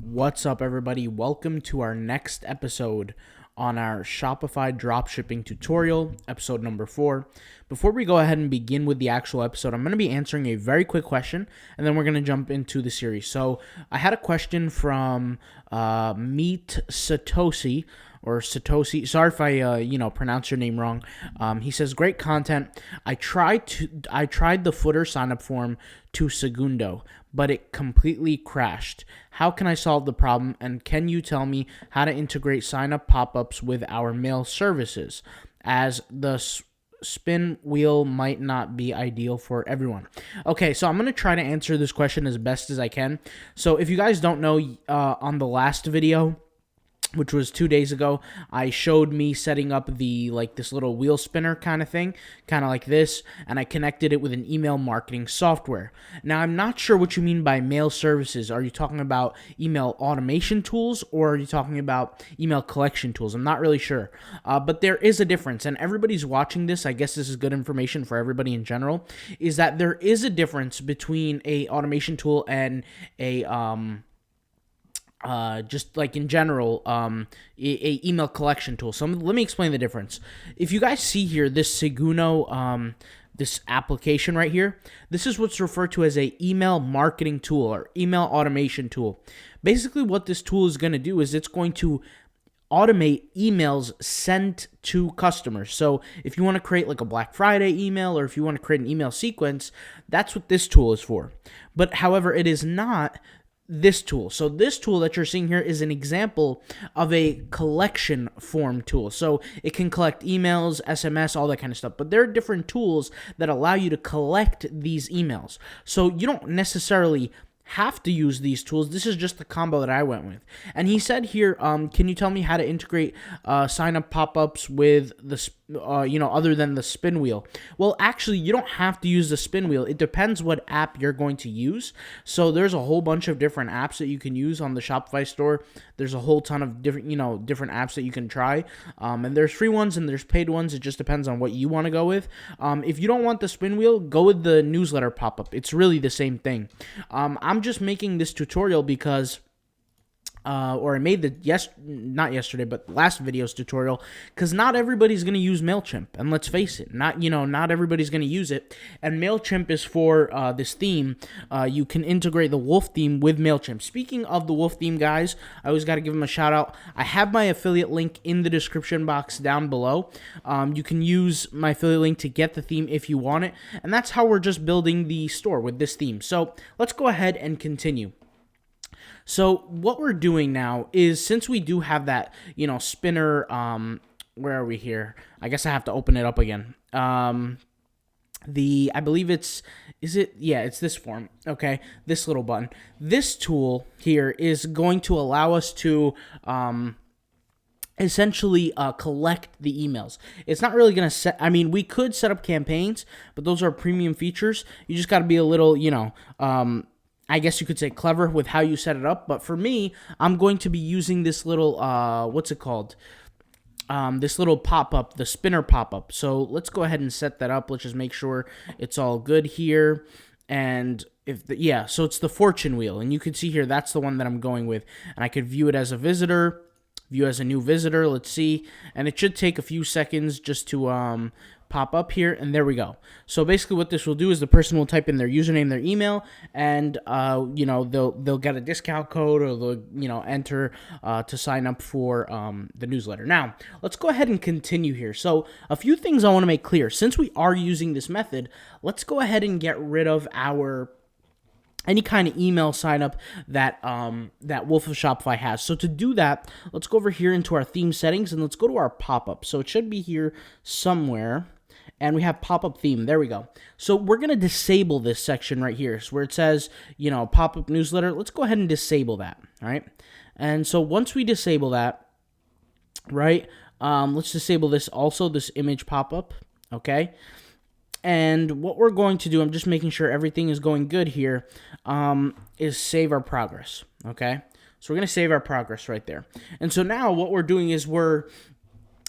What's up, everybody? Welcome to our next episode on our Shopify Dropshipping tutorial, episode number 4. Before we go ahead and begin with the actual episode, I'm going to be answering a very quick question, and then we're going to jump into the series. So I had a question from Meet Satoshi, or Satoshi. Sorry if I pronounce your name wrong. He says, great content. I tried the footer sign up form to Segundo, but it completely crashed. How can I solve the problem? And can you tell me how to integrate sign up pop-ups with our mail services, as the spin wheel might not be ideal for everyone? Okay, so I'm going to try to answer this question as best as I can. So if you guys don't know, on the last video, which was 2 days ago, I showed me setting up this little wheel spinner kind of thing, kind of like this, and I connected it with an email marketing software. Now, I'm not sure what you mean by mail services. Are you talking about email automation tools, or are you talking about email collection tools? I'm not really sure, but there is a difference, and everybody's watching this. I guess this is good information for everybody in general, is that there is a difference between a automation tool and a just like in general, a email collection tool. So let me explain the difference. If you guys see here, this Segundo, this application right here, this is what's referred to as a email marketing tool or email automation tool. Basically, what this tool is going to do is it's going to automate emails sent to customers. So if you want to create like a Black Friday email, or if you want to create an email sequence, that's what this tool is for. But however, it is not this tool. So this tool that you're seeing here is an example of a collection form tool. So it can collect emails, SMS, all that kind of stuff. But there are different tools that allow you to collect these emails. So you don't necessarily have to use these tools. This is just the combo that I went with. And he said here, can you tell me how to integrate sign up pop-ups with the other than the spin wheel? Well, actually, you don't have to use the spin wheel. It depends what app you're going to use. So there's a whole bunch of different apps that you can use on the Shopify store. There's a whole ton of different apps that you can try. And there's free ones and there's paid ones. It just depends on what you want to go with. If you don't want the spin wheel, go with the newsletter pop-up. It's really the same thing. I'm just making this tutorial because or I made not yesterday, but last video's tutorial, because not everybody's going to use MailChimp, and let's face it, not everybody's going to use it, and MailChimp is for this theme. You can integrate the Wolf theme with MailChimp. Speaking of the Wolf theme, guys, I always got to give them a shout out. I have my affiliate link in the description box down below. You can use my affiliate link to get the theme if you want it, and that's how we're just building the store with this theme. So let's go ahead and continue. So what we're doing now is, since we do have that, spinner, where are we here? I guess I have to open it up again. I believe it's this form. Okay, this little button. This tool here is going to allow us to, essentially collect the emails. It's not really going to we could set up campaigns, but those are premium features. You just got to be a little, I guess you could say clever with how you set it up. But for me, I'm going to be using this little, this little pop-up, the spinner pop-up. So let's go ahead and set that up. Let's just make sure it's all good here. And so it's the fortune wheel. And you can see here, that's the one that I'm going with. And I could view it as a visitor, view as a new visitor. Let's see. And it should take a few seconds just to pop up here, and there we go. So basically what this will do is the person will type in their username, their email, and they'll get a discount code, or they'll enter to sign up for the newsletter. Now let's go ahead and continue here. So a few things I want to make clear. Since we are using this method, let's go ahead and get rid of any kind of email sign up that Wolf of Shopify has. So to do that, let's go over here into our theme settings, and let's go to our pop-up. So it should be here somewhere. And we have pop-up theme. There we go. So we're going to disable this section right here. So where it says, pop-up newsletter, let's go ahead and disable that. All right. And so once we disable that, right, let's disable this also, this image pop-up. Okay. And what we're going to do, I'm just making sure everything is going good here, is save our progress. Okay. So we're going to save our progress right there. And so now what we're doing is we're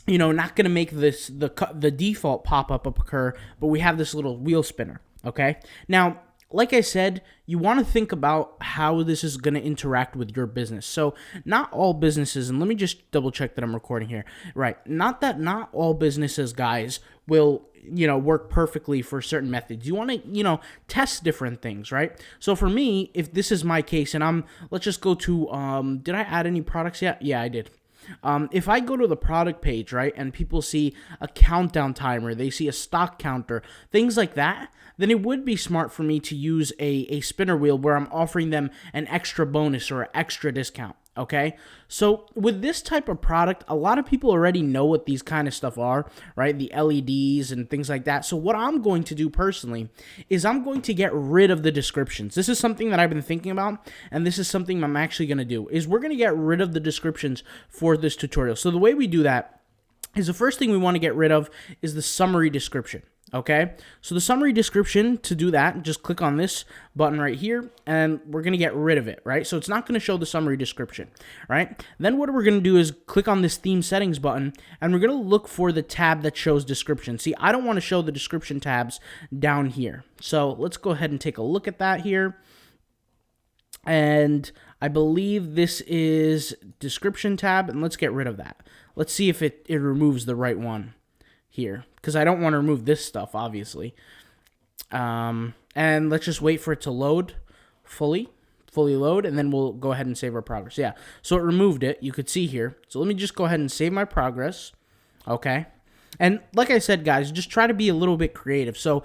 not going to make this the default pop-up occur, but we have this little wheel spinner, okay? Now, like I said, you want to think about how this is going to interact with your business. So not all businesses, and let me just double check that I'm recording here. Right. Not all businesses, guys, will, work perfectly for certain methods. You want to, test different things, right? So for me, if this is my case and let's just go to, did I add any products yet? Yeah, I did. If I go to the product page, right, and people see a countdown timer, they see a stock counter, things like that, then it would be smart for me to use a spinner wheel where I'm offering them an extra bonus or an extra discount. Okay, so with this type of product, a lot of people already know what these kind of stuff are, right? The LEDs and things like that. So what I'm going to do personally is I'm going to get rid of the descriptions. This is something that I've been thinking about, and this is something I'm actually going to do, is we're going to get rid of the descriptions for this tutorial. So the way we do that is the first thing we want to get rid of is the summary description. Okay, so the summary description, to do that, just click on this button right here, and we're going to get rid of it, right? So it's not going to show the summary description, right? Then what we're going to do is click on this theme settings button, and we're going to look for the tab that shows description. See, I don't want to show the description tabs down here. So let's go ahead and take a look at that here. And I believe this is description tab, and let's get rid of that. Let's see if it removes the right one here, because I don't want to remove this stuff, obviously. And let's just wait for it to load fully load, and then we'll go ahead and save our progress. Yeah, so it removed it, you could see here. So let me just go ahead and save my progress. Okay, and like I said, guys, just try to be a little bit creative. So,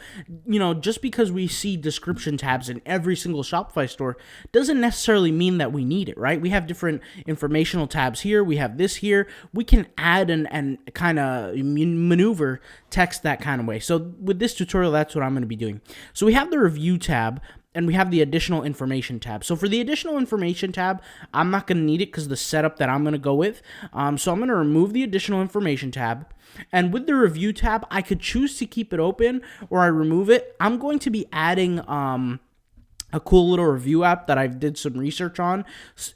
just because we see description tabs in every single Shopify store doesn't necessarily mean that we need it, right? We have different informational tabs here. We have this here. We can add and kind of maneuver text that kind of way. So with this tutorial, that's what I'm going to be doing. So we have the review tab, and we have the additional information tab. So for the additional information tab, I'm not going to need it because the setup that I'm going to go with. So I'm going to remove the additional information tab. And with the review tab, I could choose to keep it open or I remove it. I'm going to be adding a cool little review app that I've did some research on,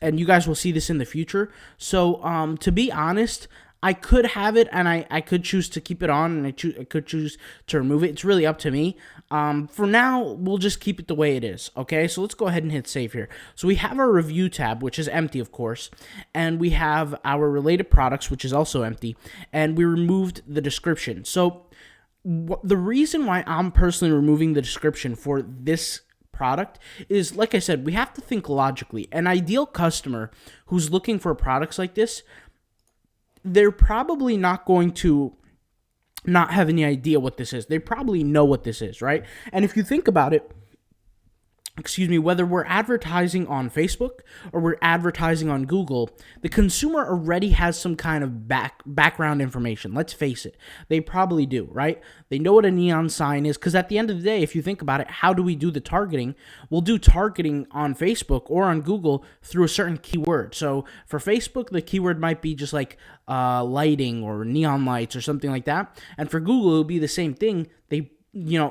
and you guys will see this in the future. So to be honest, I could have it, and I could choose to keep it on, and I could choose to remove it. It's really up to me. For now, we'll just keep it the way it is, okay? So let's go ahead and hit save here. So we have our review tab, which is empty, of course, and we have our related products, which is also empty, and we removed the description. So the reason why I'm personally removing the description for this product is, like I said, we have to think logically. An ideal customer who's looking for products like this, they're probably not going to not have any idea what this is. They probably know what this is, right? And if you think about it, whether we're advertising on Facebook or we're advertising on Google, the consumer already has some kind of background information. Let's face it. They probably do, right? They know what a neon sign is, because at the end of the day, if you think about it, how do we do the targeting? We'll do targeting on Facebook or on Google through a certain keyword. So for Facebook, the keyword might be just like lighting or neon lights or something like that. And for Google, it'll be the same thing.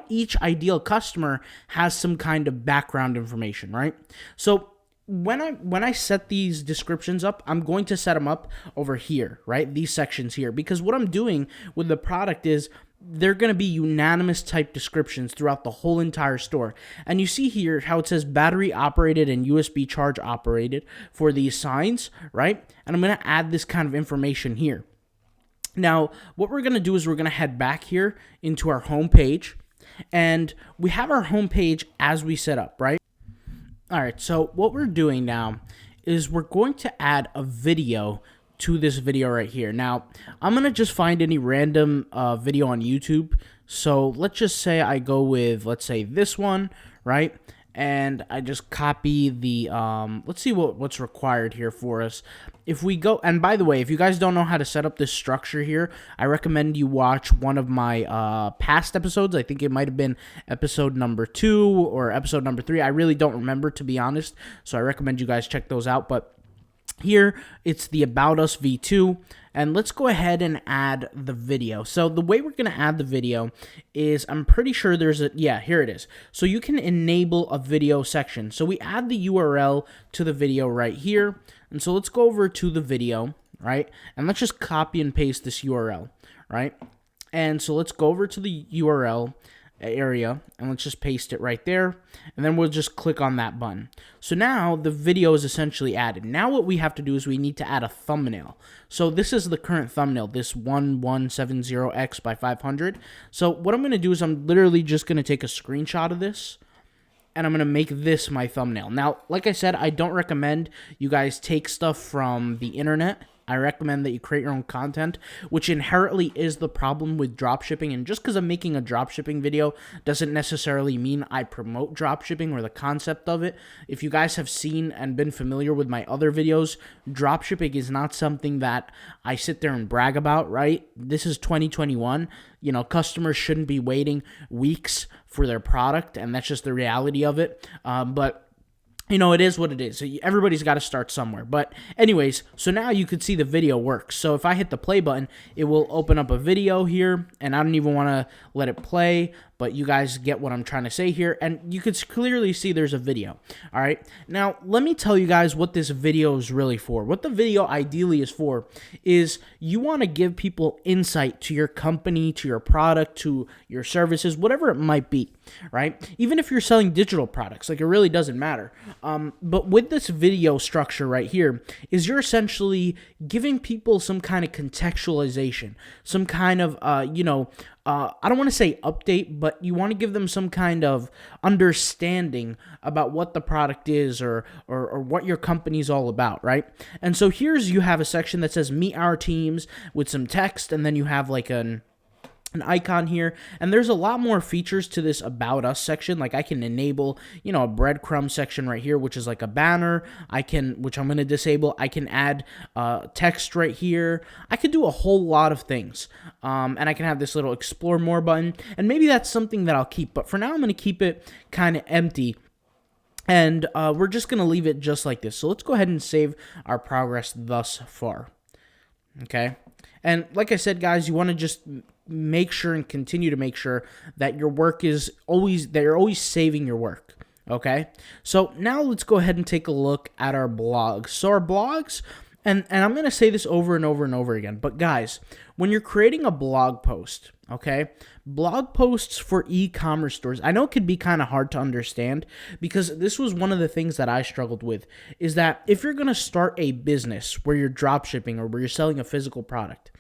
Each ideal customer has some kind of background information, right? So when I set these descriptions up, I'm going to set them up over here, right? These sections here, because what I'm doing with the product is they're going to be unanimous type descriptions throughout the whole entire store. And you see here how it says battery operated and USB charge operated for these signs, right? And I'm going to add this kind of information here. Now, what we're going to do is we're going to head back here into our home page, and we have our home page as we set up, right? All right, so what we're doing now is we're going to add a video to this video right here. Now, I'm going to just find any random video on YouTube. So let's just say I go with, let's say this one, right? And I just copy the, let's see what's required here for us. If we go, and by the way, if you guys don't know how to set up this structure here, I recommend you watch one of my past episodes. I think it might have been episode number 2 or episode number 3. I really don't remember, to be honest. So I recommend you guys check those out. But here, it's the About Us V2, and let's go ahead and add the video. So the way we're going to add the video is, I'm pretty sure there's here it is. So you can enable a video section. So we add the URL to the video right here, and so let's go over to the video, right? And let's just copy and paste this URL, right? And so let's go over to the URL, area, and let's just paste it right there, and then we'll just click on that button. So now the video is essentially added. Now what we have to do is we need to add a thumbnail. So this is the current thumbnail, this 1170x by 500. So what I'm going to do is I'm literally just going to take a screenshot of this, and I'm going to make this my thumbnail. Now, like I said, I don't recommend you guys take stuff from the internet. I recommend that you create your own content, which inherently is the problem with dropshipping. And just because I'm making a dropshipping video doesn't necessarily mean I promote dropshipping or the concept of it. If you guys have seen and been familiar with my other videos, dropshipping is not something that I sit there and brag about, right? This is 2021. You know, customers shouldn't be waiting weeks for their product, and that's just the reality of it. But you know, it is what it is. So everybody's got to start somewhere. But anyways, so now you can see the video works. So if I hit the play button, it will open up a video here, and I don't even want to let it play, but you guys get what I'm trying to say here, and you could clearly see there's a video. All right, now let me tell you guys what this video is really for. What the video ideally is for is you want to give people insight to your company, to your product, to your services, whatever it might be, right? Even if you're selling digital products, like, it really doesn't matter. But with this video structure right here is you're essentially giving people some kind of contextualization, some kind of, I don't want to say update, but you want to give them some kind of understanding about what the product is or what your company's all about, right? And so you have a section that says meet our teams with some text, and then you have like an icon here, and there's a lot more features to this about us section. Like, I can enable, a breadcrumb section right here, which is like a banner. Which I'm going to disable. I can add text right here. I could do a whole lot of things, and I can have this little explore more button, and maybe that's something that I'll keep, but for now I'm going to keep it kind of empty. And we're just going to leave it just like this. So let's go ahead and save our progress thus far. Okay. And like I said, guys, you want to just make sure and continue to make sure that your work is always, that you're always saving your work. Okay. So now let's go ahead and take a look at our blogs. So our blogs, and I'm going to say this over and over and over again, but guys, when you're creating a blog post, okay, blog posts for e-commerce stores, I know it could be kind of hard to understand, because this was one of the things that I struggled with, is that if you're going to start a business where you're drop shipping or where you're selling a physical product,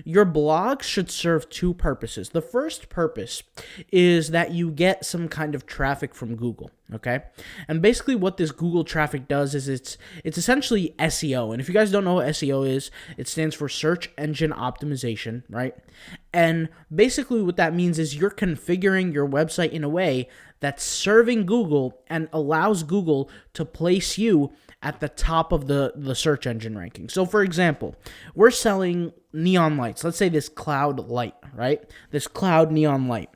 your blog should serve two purposes. The first purpose is that you get some kind of traffic from Google, okay? And basically what this Google traffic does is it's essentially SEO. And if you guys don't know what SEO is, it stands for search engine optimization, right? And basically what that means is you're configuring your website in a way that's serving Google and allows Google to place you at the top of the search engine ranking. So for example, we're selling neon lights. Let's say this cloud light, right? This cloud neon light.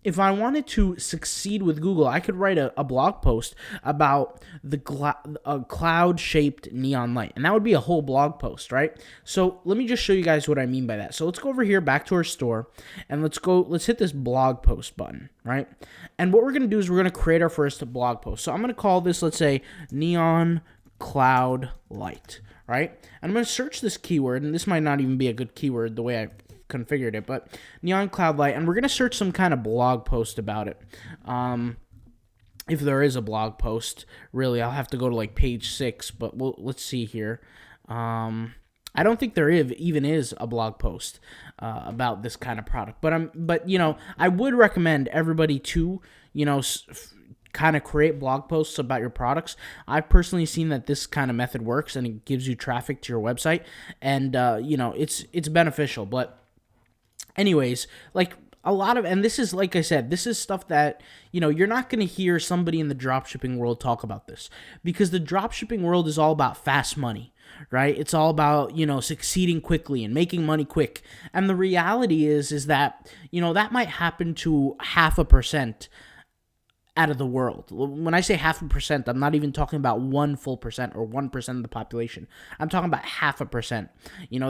If I wanted to succeed with Google, I could write a blog post about the cloud-shaped neon light, and that would be a whole blog post, right? So let me just show you guys what I mean by that. So let's go over here back to our store, and let's hit this blog post button, right? And what we're going to do is we're going to create our first blog post. So I'm going to call this, let's say, neon cloud light, right? And I'm going to search this keyword, and this might not even be a good keyword the way I configured it, but neon cloud light, and we're going to search some kind of blog post about it. If there is a blog post, really, I'll have to go to like page 6, but let's see here. I don't think there even is a blog post about this kind of product, but I would recommend everybody to, kind of create blog posts about your products. I've personally seen that this kind of method works, and it gives you traffic to your website, and it's beneficial. But anyways, like a lot of, and this is, like I said, this is stuff that, you're not going to hear somebody in the dropshipping world talk about this, because the dropshipping world is all about fast money, right? It's all about, succeeding quickly and making money quick. And the reality is that, that might happen to 0.5% out of the world. When I say 0.5%, I'm not even talking about 1% or 1% of the population. I'm talking about 0.5%.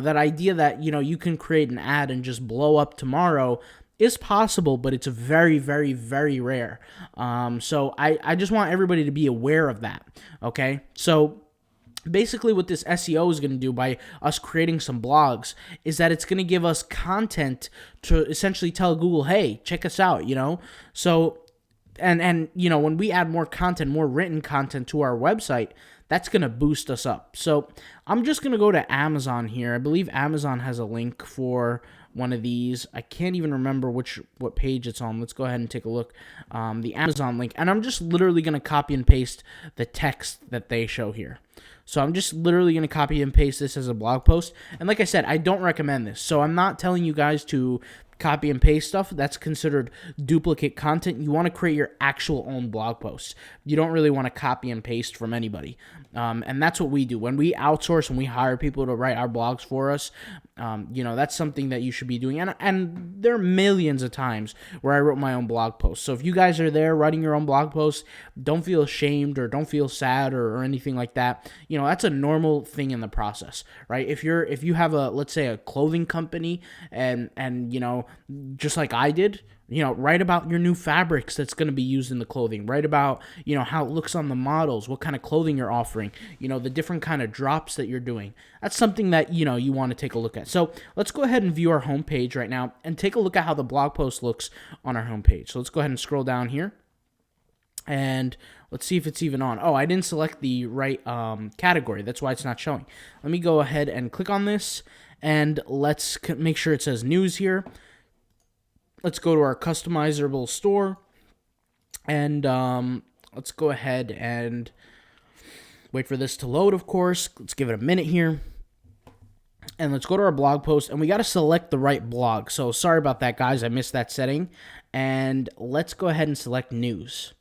That idea that, you can create an ad and just blow up tomorrow is possible, but it's very, very, very rare. So I just want everybody to be aware of that, okay? So Basically what this SEO is going to do by us creating some blogs is that it's going to give us content to essentially tell Google, hey, check us out, So, and when we add more content, more written content to our website, that's going to boost us up. So I'm just going to go to Amazon here. I believe Amazon has a link for one of these. I can't even remember what page it's on. Let's go ahead and take a look. The Amazon link. And I'm just literally going to copy and paste the text that they show here. So I'm just literally going to copy and paste this as a blog post. And like I said, I don't recommend this. So I'm not telling you guys to copy and paste stuff. That's considered duplicate content. You want to create your actual own blog posts. You don't really want to copy and paste from anybody. And that's what we do. When we outsource and we hire people to write our blogs for us, that's something that you should be doing. And there are millions of times where I wrote my own blog posts. So if you guys are there writing your own blog posts, don't feel ashamed or don't feel sad or anything like that. That's a normal thing in the process, right? If you have let's say a clothing company and just like I did, write about your new fabrics that's going to be used in the clothing. Write about, how it looks on the models, what kind of clothing you're offering, the different kind of drops that you're doing. That's something that, you want to take a look at. So let's go ahead and view our homepage right now and take a look at how the blog post looks on our homepage. So let's go ahead and scroll down here. And let's see if it's even on. Oh, I didn't select the right category. That's why it's not showing. Let me go ahead and click on this. And let's make sure it says news here. Let's go to our customizable store, and let's go ahead and wait for this to load, of course. Let's give it a minute here, and let's go to our blog post, and we got to select the right blog. So sorry about that, guys. I missed that setting, and let's go ahead and select news,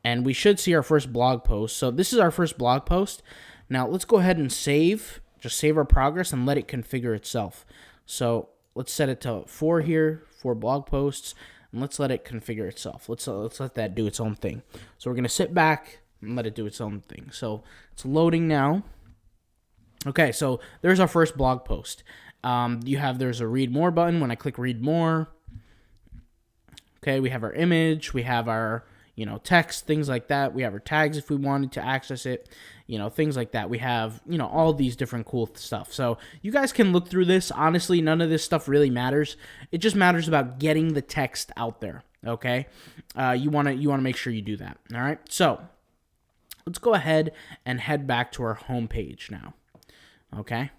and we should see our first blog post. So this is our first blog post. Now let's go ahead and just save our progress and let it configure itself. So let's set it to 4 here for blog posts, and let's let it configure itself. Let's let that do its own thing. So we're going to sit back and let it do its own thing. So it's loading now. Okay, so there's our first blog post. There's a read more button. When I click read more, okay, we have our image, we have our text, things like that. We have our tags if we wanted to access it, things like that. We have, all these different cool stuff. So you guys can look through this. Honestly, none of this stuff really matters. It just matters about getting the text out there, okay? You want to make sure you do that, all right? So let's go ahead and head back to our home page now, okay?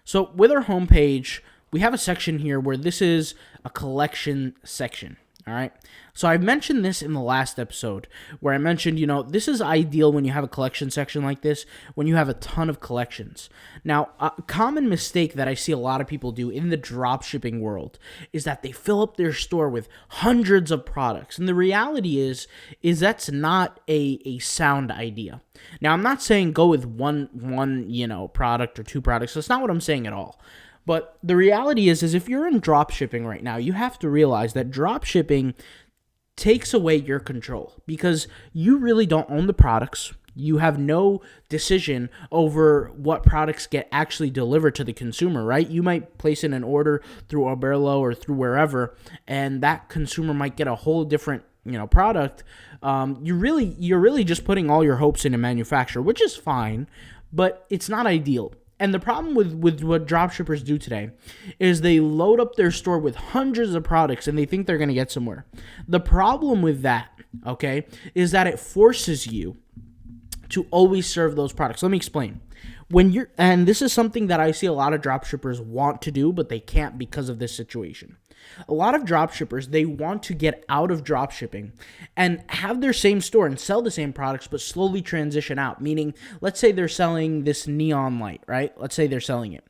So with our home page, we have a section here where this is a collection section. All right. So I mentioned this in the last episode where I mentioned, this is ideal when you have a collection section like this, when you have a ton of collections. Now, a common mistake that I see a lot of people do in the dropshipping world is that they fill up their store with hundreds of products. And the reality is that's not a sound idea. Now, I'm not saying go with one product or 2 products. That's not what I'm saying at all. But the reality is if you're in dropshipping right now, you have to realize that dropshipping takes away your control because you really don't own the products. You have no decision over what products get actually delivered to the consumer, right? You might place in an order through Oberlo or through wherever, and that consumer might get a whole different product. You're really just putting all your hopes in a manufacturer, which is fine, but it's not ideal. And the problem with what dropshippers do today is they load up their store with hundreds of products and they think they're going to get somewhere. The problem with that, okay, is that it forces you to always serve those products. Let me explain. And this is something that I see a lot of dropshippers want to do, but they can't because of this situation. A lot of dropshippers, they want to get out of dropshipping and have their same store and sell the same products, but slowly transition out. Meaning, let's say they're selling this neon light, right? Let's say they're selling it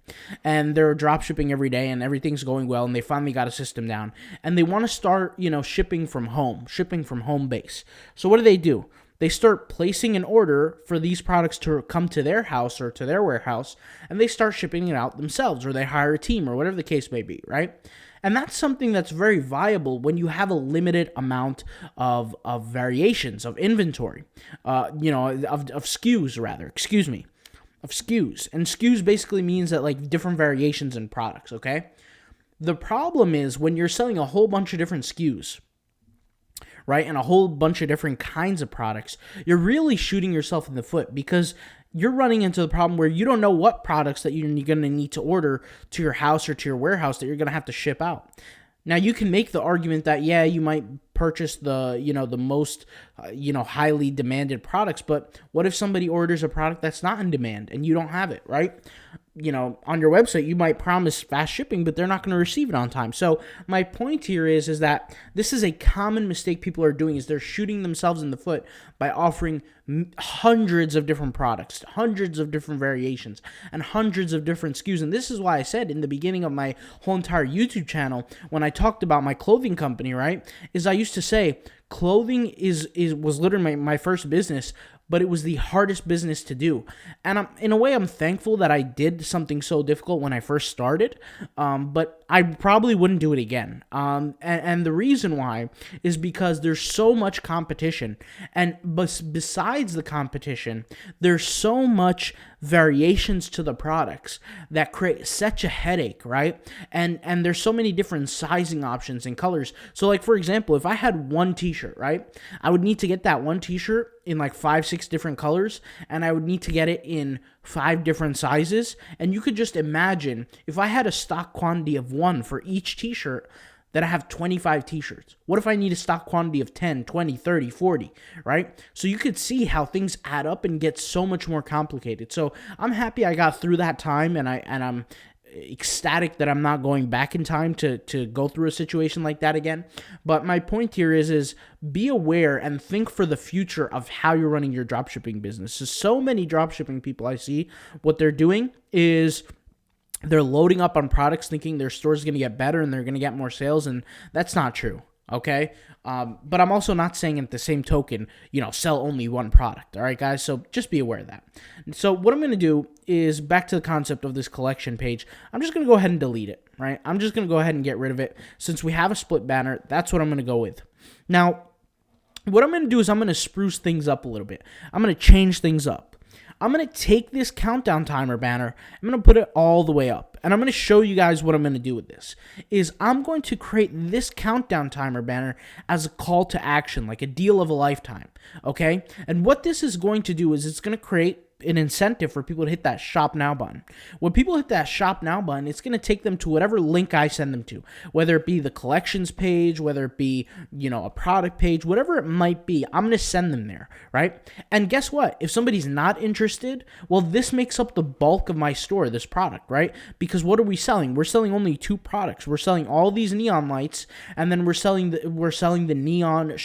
and they're dropshipping every day and everything's going well and they finally got a system down and they want to start, shipping from home base. So what do? They start placing an order for these products to come to their house or to their warehouse, and they start shipping it out themselves, or they hire a team, or whatever the case may be, right? And that's something that's very viable when you have a limited amount of variations of inventory, of SKUs rather, of SKUs. And SKUs basically means that like different variations in products, okay? The problem is when you're selling a whole bunch of different SKUs, right, and a whole bunch of different kinds of products, you're really shooting yourself in the foot because you're running into the problem where you don't know what products that you're going to need to order to your house or to your warehouse that you're going to have to ship out. Now, you can make the argument that, yeah, you might purchase the most, highly demanded products, but what if somebody orders a product that's not in demand and you don't have it, right? On your website, you might promise fast shipping, but they're not going to receive it on time. So my point here is that this is a common mistake people are doing, is they're shooting themselves in the foot by offering hundreds of different products, hundreds of different variations, and hundreds of different SKUs. And this is why I said in the beginning of my whole entire YouTube channel, when I talked about my clothing company, right, is I used to say clothing was literally my first business, but it was the hardest business to do. And in a way, I'm thankful that I did something so difficult when I first started, but I probably wouldn't do it again. And the reason why is because there's so much competition. And besides the competition, there's so much variations to the products that create such a headache, right? And there's so many different sizing options and colors. So like, for example, if I had one t-shirt, right, I would need to get that one t-shirt in like 5-6 different colors, and I would need to get it in 5 different sizes. And you could just imagine if I had a stock quantity of 1 for each t-shirt, that I have 25 t-shirts. What if I need a stock quantity of 10, 20, 30, 40, right? So you could see how things add up and get so much more complicated. So I'm happy I got through that time, and I'm ecstatic that I'm not going back in time to go through a situation like that again. But my point here is be aware and think for the future of how you're running your dropshipping business. So many dropshipping people I see, what they're doing is they're loading up on products thinking their store is going to get better and they're going to get more sales, and that's not true, okay? But I'm also not saying at the same token, sell only one product, all right, guys? So just be aware of that. So what I'm going to do is, back to the concept of this collection page, I'm just going to go ahead and delete it, right? I'm just going to go ahead and get rid of it. Since we have a split banner, that's what I'm going to go with. Now, what I'm going to do is I'm going to spruce things up a little bit. I'm going to change things up. I'm going to take this countdown timer banner, I'm going to put it all the way up, and I'm going to show you guys what I'm going to do with this. I'm going to create this countdown timer banner as a call to action, like a deal of a lifetime, okay? And what this is going to do is it's going to create an incentive for people to hit that shop now button. When people hit that shop now button, it's going to take them to whatever link I send them to, whether it be the collections page, whether it be, a product page, whatever it might be. I'm going to send them there, right? And guess what? If somebody's not interested, well, this makes up the bulk of my store, this product, right? Because what are we selling? We're selling only 2 products. We're selling all these neon lights, and then we're selling the neon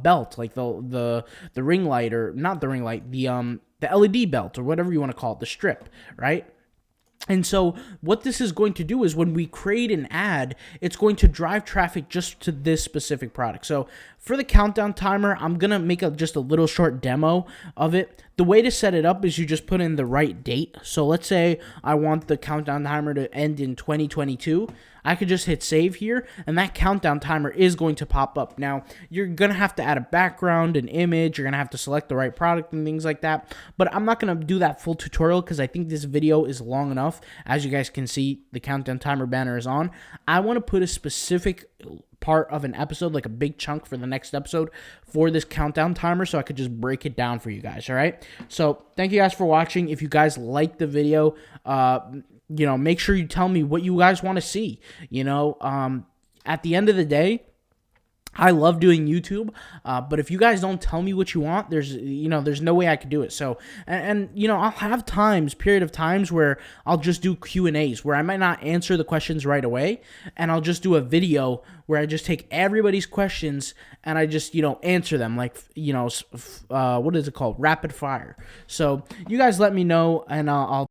belt, like the ring light, or not the ring light, the LED belt, or whatever you want to call it, the strip, right? And so what this is going to do is when we create an ad, it's going to drive traffic just to this specific product. So for the countdown timer, I'm going to make just a little short demo of it. The way to set it up is you just put in the right date. So let's say I want the countdown timer to end in 2022. I could just hit save here, and that countdown timer is going to pop up. Now, you're going to have to add a background, an image, you're going to have to select the right product and things like that, but I'm not going to do that full tutorial because I think this video is long enough. As you guys can see, the countdown timer banner is on. I want to put a specific part of an episode, like a big chunk for the next episode for this countdown timer, so I could just break it down for you guys, all right? So thank you guys for watching. If you guys liked the video, make sure you tell me what you guys want to see. At the end of the day, I love doing YouTube, but if you guys don't tell me what you want, there's no way I could do it. So, and I'll have period of times where I'll just do Q&As where I might not answer the questions right away, and I'll just do a video where I just take everybody's questions and I just, answer them, like, what is it called? Rapid fire. So you guys let me know, and I'll